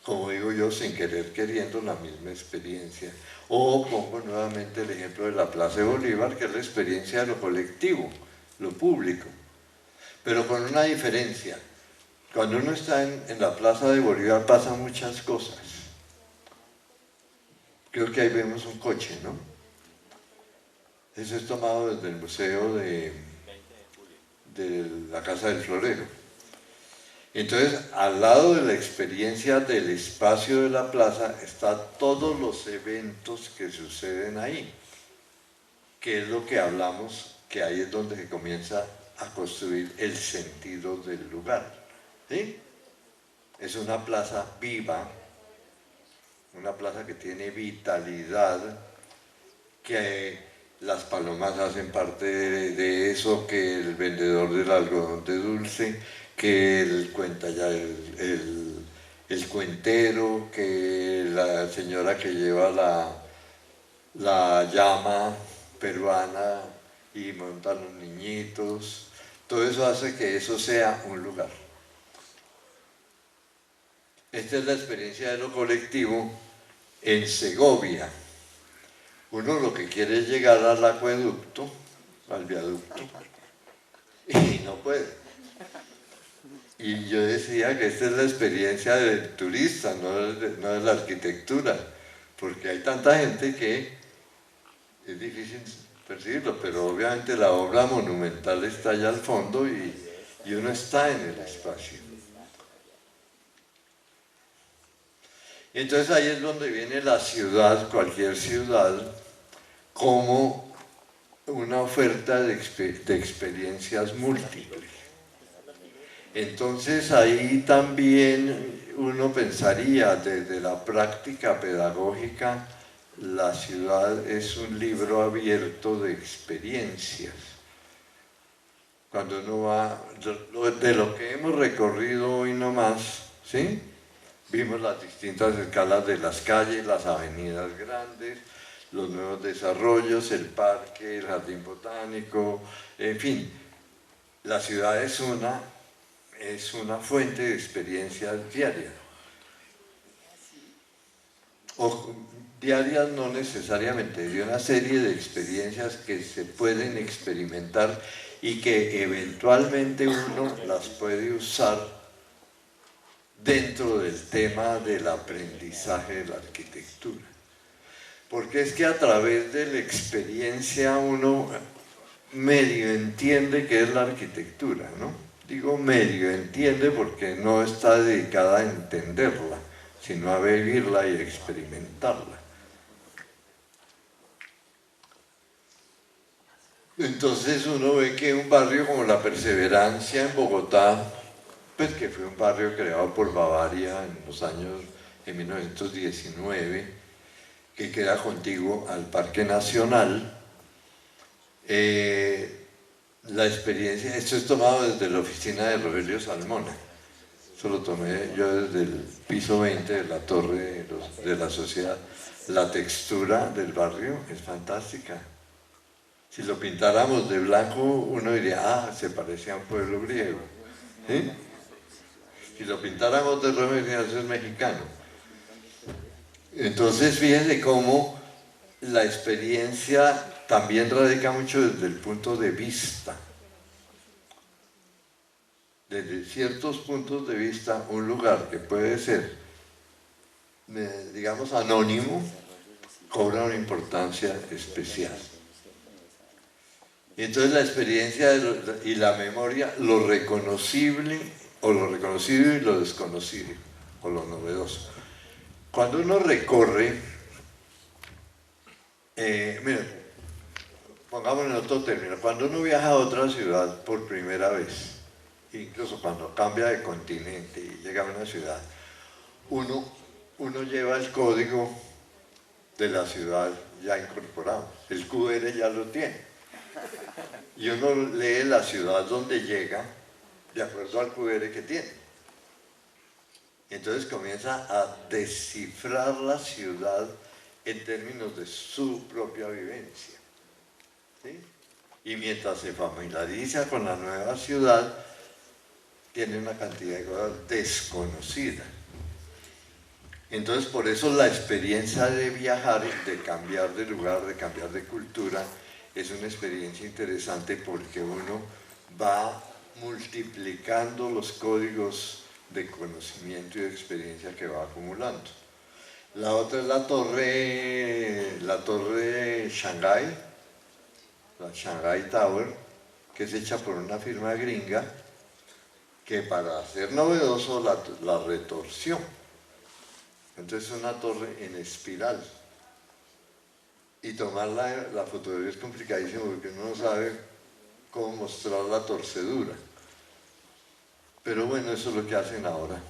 como digo yo, sin querer queriendo, la misma experiencia. O pongo nuevamente el ejemplo de la Plaza de Bolívar, que es la experiencia de lo colectivo, lo público, pero con una diferencia. Cuando uno está en la Plaza de Bolívar pasan muchas cosas. Creo que ahí vemos un coche, ¿no? Eso es tomado desde el museo de la Casa del Florero. Entonces, al lado de la experiencia del espacio de la plaza, están todos los eventos que suceden ahí, que es lo que hablamos, que ahí es donde se comienza a construir el sentido del lugar. ¿Sí? Es una plaza viva, una plaza que tiene vitalidad, que las palomas hacen parte de eso, que el vendedor del algodón de dulce, que el cuentero, que la señora que lleva la llama peruana y monta los niñitos, todo eso hace que eso sea un lugar. Esta es la experiencia de lo colectivo en Segovia. Uno lo que quiere es llegar al acueducto, al viaducto, y no puede. Y yo decía que esta es la experiencia del turista, no de la arquitectura, porque hay tanta gente que es difícil percibirlo, pero obviamente la obra monumental está allá al fondo y uno está en el espacio. Y entonces ahí es donde viene la ciudad, cualquier ciudad, como una oferta de experiencias múltiples. Entonces ahí también uno pensaría, desde la práctica pedagógica, la ciudad es un libro abierto de experiencias. Cuando uno va, de lo que hemos recorrido hoy nomás, ¿sí? Vimos las distintas escalas de las calles, las avenidas grandes, los nuevos desarrollos, el parque, el jardín botánico, en fin. La ciudad es una fuente de experiencias diarias. O diarias no necesariamente, de una serie de experiencias que se pueden experimentar y que eventualmente uno las puede usar dentro del tema del aprendizaje de la arquitectura. Porque es que a través de la experiencia uno medio entiende qué es la arquitectura, ¿no? Digo medio entiende porque no está dedicada a entenderla, sino a vivirla y experimentarla. Entonces uno ve que un barrio como La Perseverancia en Bogotá, pues que fue un barrio creado por Bavaria en 1919, que queda contiguo al Parque Nacional. La experiencia, esto es tomado desde la oficina de Rogelio Salmona, Eso lo tomé yo desde el piso 20 de la torre de la sociedad. La textura del barrio es fantástica. Si lo pintáramos de blanco, uno diría, ah, se parece a un pueblo griego. ¿Sí? Si lo pintáramos de rojo, diría, eso es mexicano. Entonces, fíjense cómo la experiencia también radica mucho desde el punto de vista. Desde ciertos puntos de vista, un lugar que puede ser, digamos, anónimo, cobra una importancia especial. Y entonces la experiencia y la memoria, lo reconocible, o lo reconocido y lo desconocido, o lo novedoso. Cuando uno recorre, miren, pongámoslo en otro término, cuando uno viaja a otra ciudad por primera vez, incluso cuando cambia de continente y llega a una ciudad, uno lleva el código de la ciudad ya incorporado, el QR ya lo tiene. Y uno lee la ciudad donde llega de acuerdo al QR que tiene. Entonces comienza a descifrar la ciudad en términos de su propia vivencia. ¿Sí? Y mientras se familiariza con la nueva ciudad, tiene una cantidad de cosas desconocidas. Entonces, por eso la experiencia de viajar, de cambiar de lugar, de cambiar de cultura, es una experiencia interesante porque uno va multiplicando los códigos de conocimiento y de experiencia que va acumulando. La otra es la torre Shanghái, la Shanghai Tower, que es hecha por una firma gringa que para ser novedoso la retorció. Entonces es una torre en espiral. Y tomar la fotografía es complicadísimo porque uno no sabe cómo mostrar la torcedura. Pero bueno, eso es lo que hacen ahora.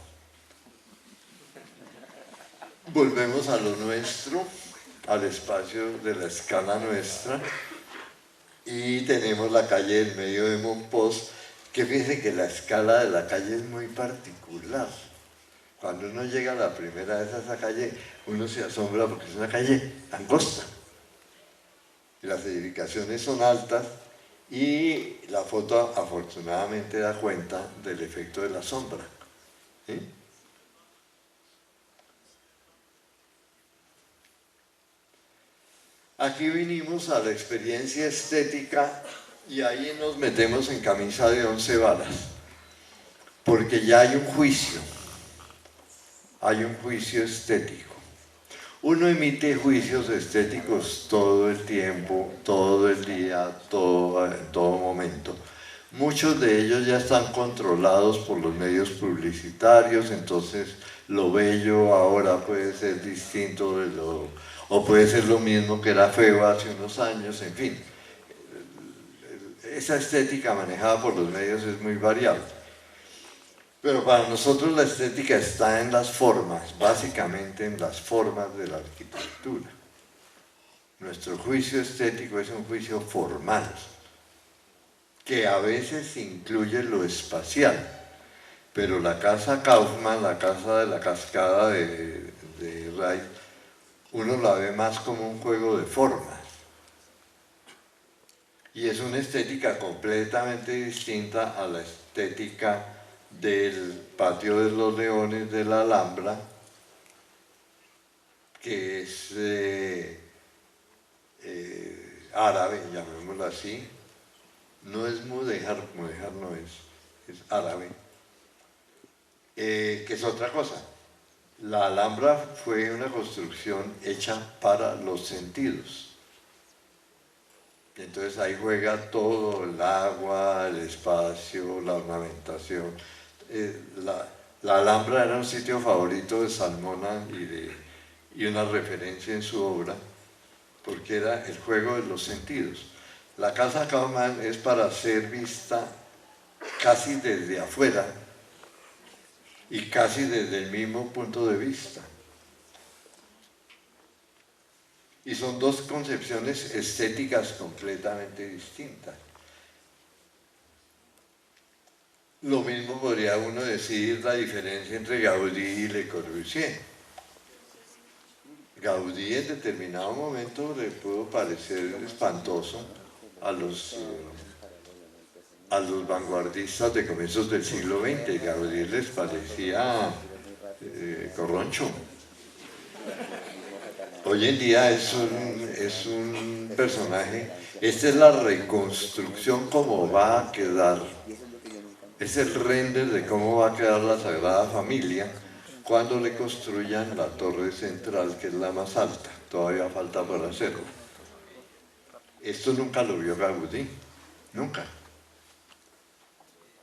Volvemos a lo nuestro, al espacio de la escala nuestra, y tenemos la calle del medio de Monpós, que fíjense que la escala de la calle es muy particular. Cuando uno llega la primera vez a esa calle, uno se asombra porque es una calle angosta. Y las edificaciones son altas y la foto afortunadamente da cuenta del efecto de la sombra. ¿Sí? Aquí vinimos a la experiencia estética y ahí nos metemos en camisa de 11 varas, porque ya hay un juicio estético. Uno emite juicios estéticos todo el tiempo, todo el día, en todo momento. Muchos de ellos ya están controlados por los medios publicitarios, entonces lo bello ahora puede ser distinto o puede ser lo mismo que era feo hace unos años, en fin. Esa estética manejada por los medios es muy variable. Pero para nosotros la estética está en las formas, básicamente en las formas de la arquitectura. Nuestro juicio estético es un juicio formal, que a veces incluye lo espacial. Pero la casa Kaufman, la casa de la cascada de Wright, uno la ve más como un juego de formas. Y es una estética completamente distinta a la estética del Patio de los Leones de la Alhambra, que es árabe, llamémoslo así. No es mudéjar no es árabe, que es otra cosa. La Alhambra fue una construcción hecha para los sentidos. Entonces ahí juega todo, el agua, el espacio, la ornamentación. La Alhambra era un sitio favorito de Salmona y una referencia en su obra, porque era el juego de los sentidos. La casa Kaufman es para ser vista casi desde afuera y casi desde el mismo punto de vista. Y son dos concepciones estéticas completamente distintas. Lo mismo podría uno decir la diferencia entre Gaudí y Le Corbusier. Gaudí en determinado momento le pudo parecer espantoso a los vanguardistas de comienzos del siglo XX. Gaudí les parecía corroncho. Hoy en día es un personaje, esta es la reconstrucción cómo va a quedar, es el render de cómo va a quedar la Sagrada Familia cuando le construyan la torre central, que es la más alta. Todavía falta por hacerlo. Esto nunca lo vio Gaudí, nunca.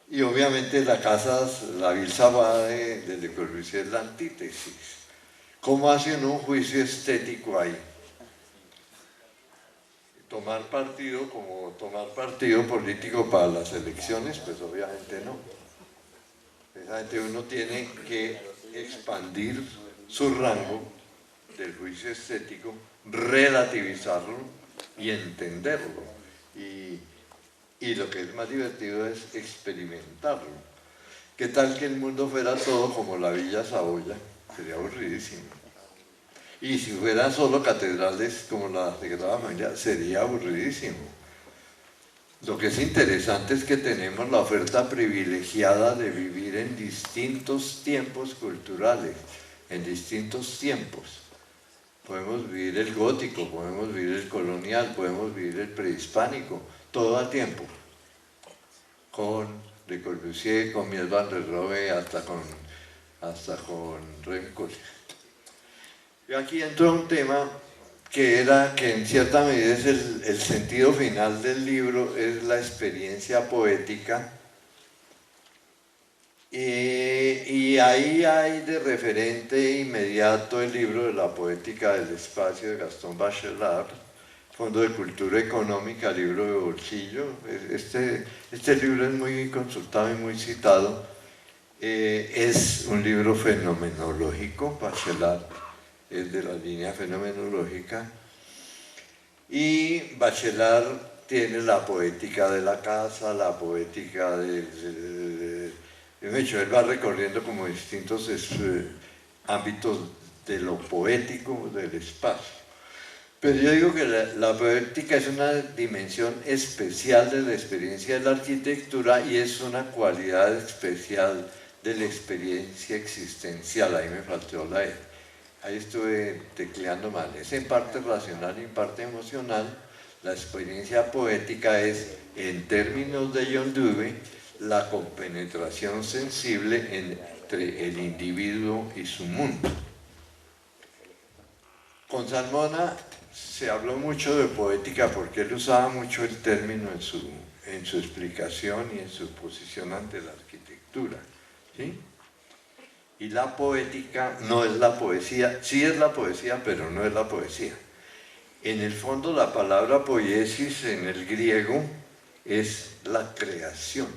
Y obviamente la Ville Savoye de Le Corbusier es la antítesis. ¿Cómo hacen un juicio estético ahí? Tomar partido como tomar partido político para las elecciones, pues obviamente no. Precisamente uno tiene que expandir su rango del juicio estético, relativizarlo y entenderlo. Y lo que es más divertido es experimentarlo. ¿Qué tal que el mundo fuera todo como la Villa Savoya? Sería aburridísimo. Y si fueran solo catedrales como la Sagrada Familia, sería aburridísimo. Lo que es interesante es que tenemos la oferta privilegiada de vivir en distintos tiempos culturales, en distintos tiempos. Podemos vivir el gótico, podemos vivir el colonial, podemos vivir el prehispánico, todo a tiempo. Con Le Corbusier, con Mies van der Rohe, hasta con Rem Koolhaas. Y aquí entró un tema que en cierta medida es el sentido final del libro, es la experiencia poética. Y ahí hay de referente inmediato el libro de la poética del espacio de Gaston Bachelard, Fondo de Cultura Económica, libro de bolsillo. Este libro es muy consultado y muy citado. Es un libro fenomenológico, Bachelard es de la línea fenomenológica, y Bachelard tiene la poética de la casa, la poética de hecho, él va recorriendo como distintos ámbitos de lo poético del espacio. Pero yo digo que la poética es una dimensión especial de la experiencia de la arquitectura y es una cualidad especial de la experiencia existencial. Ahí me faltó la E. Ahí estuve tecleando mal. Es en parte racional y en parte emocional. La experiencia poética es, en términos de John Dewey, la compenetración sensible entre el individuo y su mundo. Con Salmona se habló mucho de poética porque él usaba mucho el término en su explicación y en su posición ante la arquitectura, ¿sí? Y la poética no es la poesía, sí es la poesía, pero no es la poesía. En el fondo la palabra poiesis en el griego es la creación,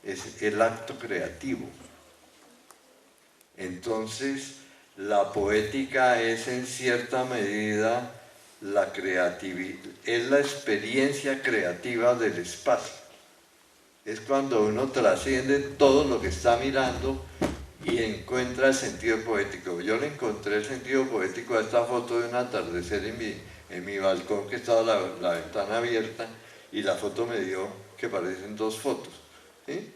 es el acto creativo. Entonces, la poética es en cierta medida la creatividad, es la experiencia creativa del espacio. Es cuando uno trasciende todo lo que está mirando y encuentra el sentido poético. Yo le encontré el sentido poético a esta foto de un atardecer en mi balcón, que estaba la ventana abierta, y la foto me dio que parecen dos fotos, ¿sí?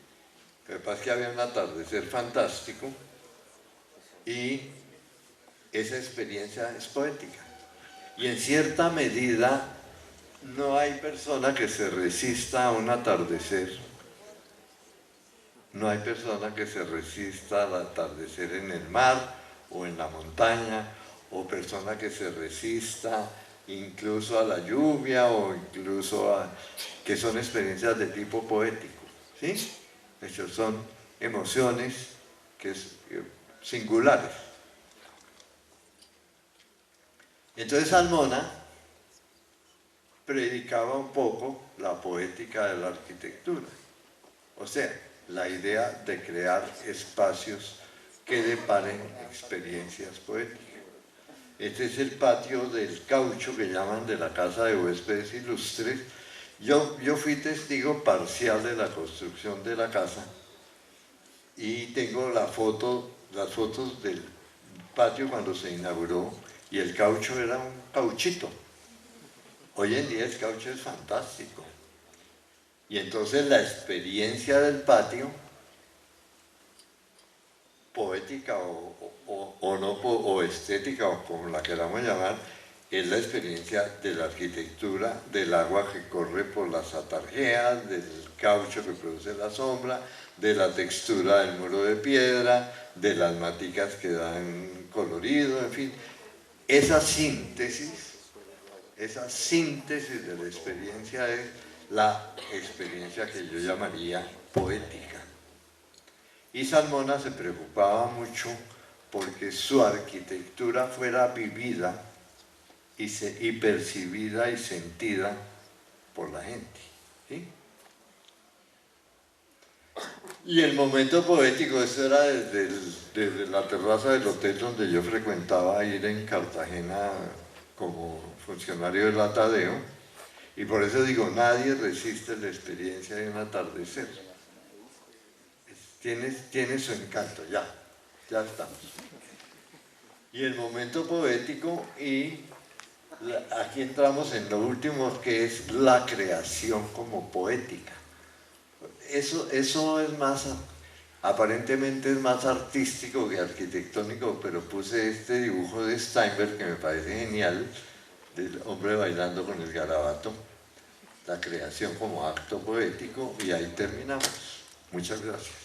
Lo que pasa es que había un atardecer fantástico y esa experiencia es poética. Y en cierta medida no hay persona que se resista a un atardecer. No hay persona que se resista al atardecer en el mar o en la montaña, o persona que se resista incluso a la lluvia o incluso que son experiencias de tipo poético, ¿sí? De hecho, son emociones singulares. Entonces Salmona predicaba un poco la poética de la arquitectura, o sea, la idea de crear espacios que deparen experiencias poéticas. Este es el patio del caucho que llaman de la Casa de Huéspedes Ilustres, Yo fui testigo parcial de la construcción de la casa y tengo las fotos del patio cuando se inauguró, y el caucho era un cauchito. Hoy en día el caucho es fantástico. Y entonces la experiencia del patio, poética o estética, o como la queramos llamar, es la experiencia de la arquitectura, del agua que corre por las atarjeas, del caucho que produce la sombra, de la textura del muro de piedra, de las maticas que dan colorido, en fin. Esa síntesis de la experiencia es la experiencia que yo llamaría poética. Y Salmona se preocupaba mucho porque su arquitectura fuera vivida y percibida y sentida por la gente. ¿Sí? Y el momento poético, eso era desde la terraza del hotel donde yo frecuentaba ir en Cartagena como funcionario del Atadeo, y por eso digo, nadie resiste la experiencia de un atardecer. Tiene su encanto, ya estamos. Y el momento poético, y aquí entramos en lo último, que es la creación como poética. Eso es más, aparentemente es más artístico que arquitectónico, pero puse este dibujo de Steinberg que me parece genial, del hombre bailando con el garabato, la creación como acto poético, y ahí terminamos. Muchas gracias.